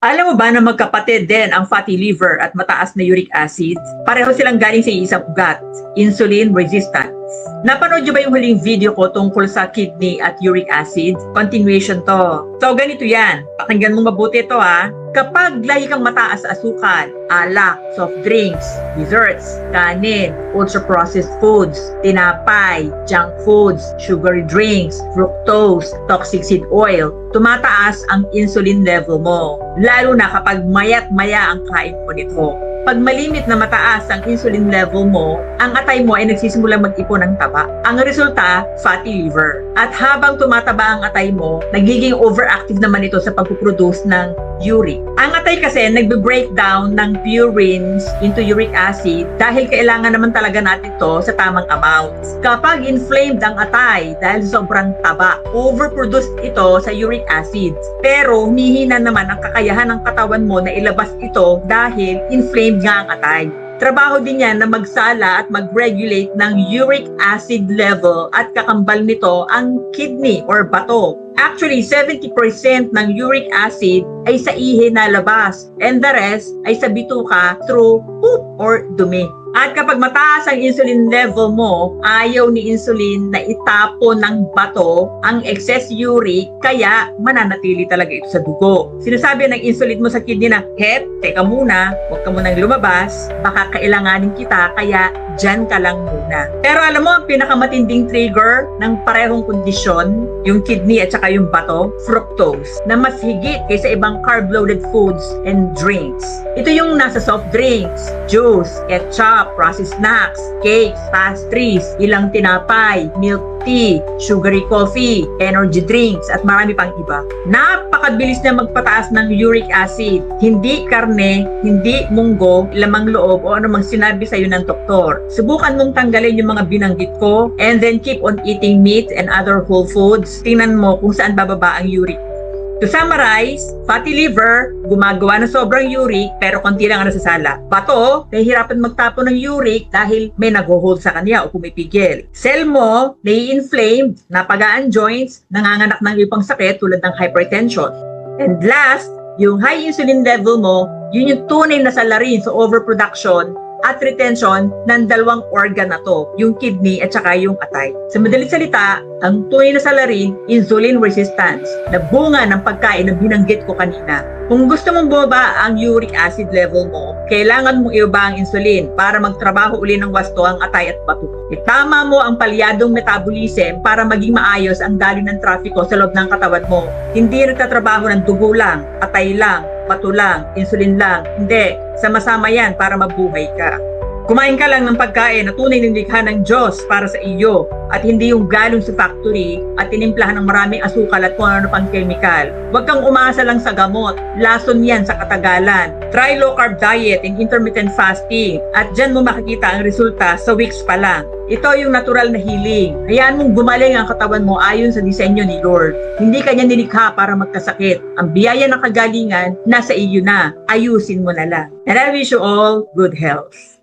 Alam mo ba na magkapatid din ang fatty liver at mataas na uric acid? Pareho silang galing sa isang ugat, insulin resistance. Napanood niyo ba yung huling video ko tungkol sa kidney at uric acid? Continuation to. So ganito yan, pakinggan mo mabuti ito ha. Kapag lagi kang mataas sa asukal, alak, soft drinks, desserts, kanin, ultra-processed foods, tinapay, junk foods, sugary drinks, fructose, toxic seed oil, tumataas ang insulin level mo. Lalo na kapag mayat-maya ang kain mo nito. Pag malimit na mataas ang insulin level mo, ang atay mo ay nagsisimulang mag-ipon ng taba. Ang resulta, fatty liver. At habang tumataba ang atay mo, nagiging overactive naman ito sa pagpuproduce ng uric. Ang atay kasi nagbe-breakdown ng purines into uric acid dahil kailangan naman talaga natin ito sa tamang amount. Kapag inflamed ang atay dahil sobrang taba, overproduced ito sa uric acid. Pero humihina naman ang kakayahan ng katawan mo na ilabas ito dahil inflamed nga ang atay. Trabaho din yan na magsala at mag-regulate ng uric acid level at kakambal nito ang kidney or bato. Actually, 70% ng uric acid ay sa ihi nalabas and the rest ay sa bituka through poop or dumi. At kapag mataas ang insulin level mo, ayaw ni insulin na itapon ng bato ang excess uric, kaya mananatili talaga ito sa dugo. Sinasabi ng insulin mo sa kidney na, teka muna, huwag ka munang lumabas, baka kailanganin kita, kaya dyan ka lang muna. Pero alam mo, ang pinakamatinding trigger ng parehong kondisyon, yung kidney at saka yung bato, fructose, na mas higit kaysa ibang carb-loaded foods and drinks. Ito yung nasa soft drinks, juice, ketchup, processed snacks, cakes, pastries, ilang tinapay, milk tea, sugary coffee, energy drinks, at marami pang iba. Napakabilis na magpataas ng uric acid. Hindi karne, hindi munggo, lamang loob o anumang sinabi sa'yo ng doktor. Subukan mong tanggalin yung mga binanggit ko and then keep on eating meat and other whole foods. Tingnan mo kung saan bababa ang uric. To summarize, fatty liver, gumagawa ng sobrang uric pero konti lang ang nasasala. Bato, nahihirapan magtapon ng uric dahil may nag-hold sa kanya o pumipigil. Cell mo, nai-inflamed, napagaan joints, nanganganak ng ibang sakit tulad ng hypertension. And last, yung high insulin level mo, yun yung tunay na salarin sa overproduction at retention ng dalawang organ na to, yung kidney at saka yung atay. Sa madaling salita, ang tunay na salarin, insulin resistance, na bunga ng pagkain na binanggit ko kanina. Kung gusto mong bumaba ang uric acid level mo, kailangan mong ibaba ang insulin para magtrabaho uli ng wasto ang atay at bato. Itama mo ang palyadong metabolism para maging maayos ang daloy ng trapiko sa loob ng katawan mo. Hindi nagtatrabaho ng dugo lang, atay lang, bato lang, insulin lang. Hindi. Sama-sama yan para mabuhay ka. Kumain ka lang ng pagkain na tunay ng likha ng Diyos para sa iyo at hindi yung galing sa factory at tinimplahan ng maraming asukal at kung ano pang chemical. Huwag kang umasa lang sa gamot. Lason yan sa katagalan. Try low carb diet and intermittent fasting at dyan mo makikita ang resulta sa weeks pa lang. Ito yung natural na healing. Hayaan mong gumaling ang katawan mo ayon sa disenyo ni Lord. Hindi kanya nilikha para magkasakit. Ang biyaya ng kagalingan, nasa iyo na. Ayusin mo na lang. And I wish you all good health.